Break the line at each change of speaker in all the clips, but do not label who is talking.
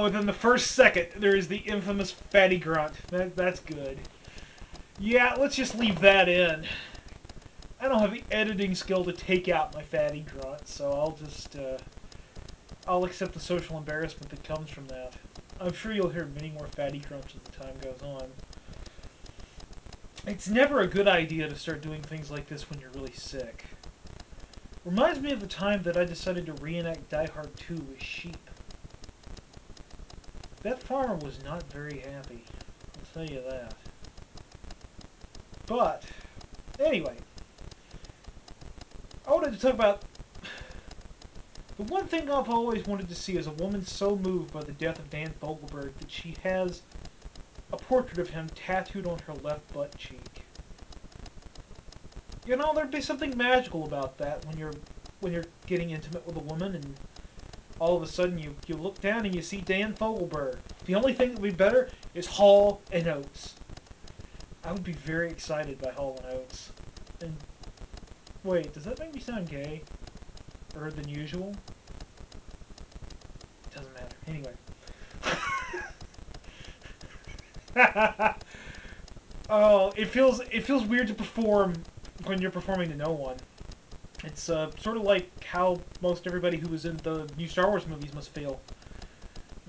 Oh, then the first second, there is the infamous fatty grunt. That's good. Yeah, let's just leave that in. I don't have the editing skill to take out my fatty grunt, so I'll just, I'll accept the social embarrassment that comes from that. I'm sure you'll hear many more fatty grunts as the time goes on. It's never a good idea to start doing things like this when you're really sick. Reminds me of the time that I decided to reenact Die Hard 2 with sheep. That farmer was not very happy, I'll tell you that. But, anyway, I wanted to talk about the one thing I've always wanted to see is a woman so moved by the death of Dan Fogelberg that she has a portrait of him tattooed on her left butt cheek. You know, there'd be something magical about that when you're getting intimate with a woman and all of a sudden you look down and you see Dan Fogelberg. The only thing that would be better is Hall and Oates. I would be very excited by Hall and Oates. And wait, does that make me sound gay? Or than usual? Doesn't matter. Anyway. Oh, it feels weird to perform when you're performing to no one. It's sort of like how most everybody who was in the new Star Wars movies must feel.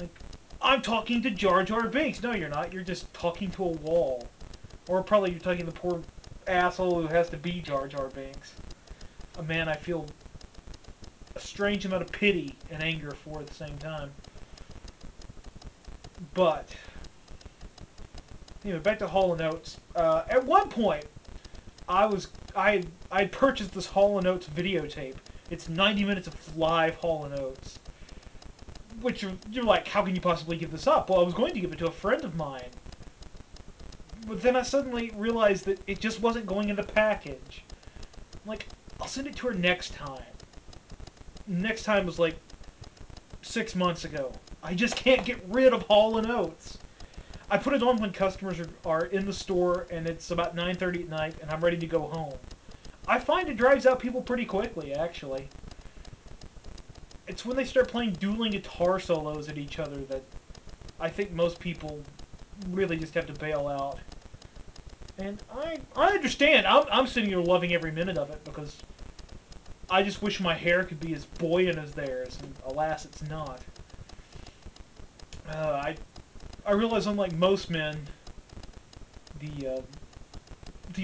Like, I'm talking to Jar Jar Binks. No, you're not. You're just talking to a wall. Or probably you're talking to the poor asshole who has to be Jar Jar Binks. A man I feel a strange amount of pity and anger for at the same time. But, anyway, back to Hall & Oates. At one point, I purchased this Hall & Oates videotape. It's 90 minutes of live Hall & Oates. Which you're like, how can you possibly give this up? Well, I was going to give it to a friend of mine. But then I suddenly realized that it just wasn't going in the package. Like, I'll send it to her next time. Next time was like 6 months ago. I just can't get rid of Hall & Oates. I put it on when customers are in the store and it's about 9:30 at night and I'm ready to go home. I find it drives out people pretty quickly, actually. It's when they start playing dueling guitar solos at each other that I think most people really just have to bail out. And I understand. I'm sitting here loving every minute of it because I just wish my hair could be as buoyant as theirs, and alas, it's not. I realize, unlike most men, the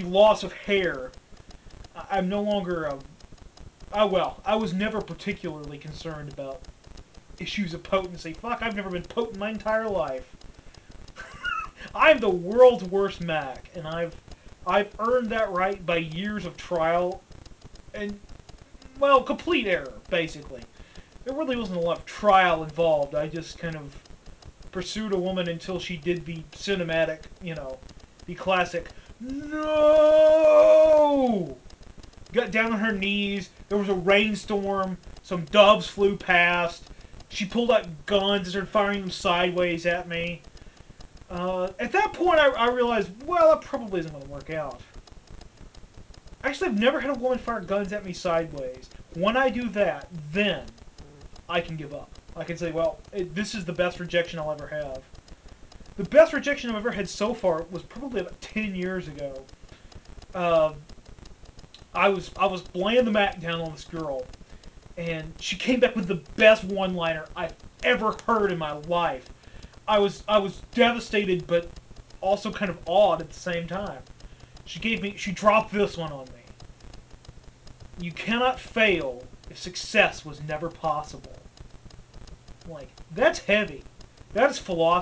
loss of hair. I'm no longer. I was never particularly concerned about issues of potency. Fuck, I've never been potent my entire life. I'm the world's worst Mac, and I've earned that right by years of trial and, well, complete error, basically. There really wasn't a lot of trial involved. I just kind of pursued a woman until she did the cinematic, the classic, no! Got down on her knees, there was a rainstorm, some doves flew past, she pulled out guns and started firing them sideways at me. At that point, I realized, well, that probably isn't going to work out. Actually, I've never had a woman fire guns at me sideways. When I do that, then I can give up. I can say, well, this is the best rejection I'll ever have. The best rejection I've ever had so far was probably about 10 years ago. I was laying the Mac down on this girl, and she came back with the best one-liner I've ever heard in my life. I was devastated, but also kind of awed at the same time. She dropped this one on me. You cannot fail if success was never possible. Like, that's heavy. That is philosophy.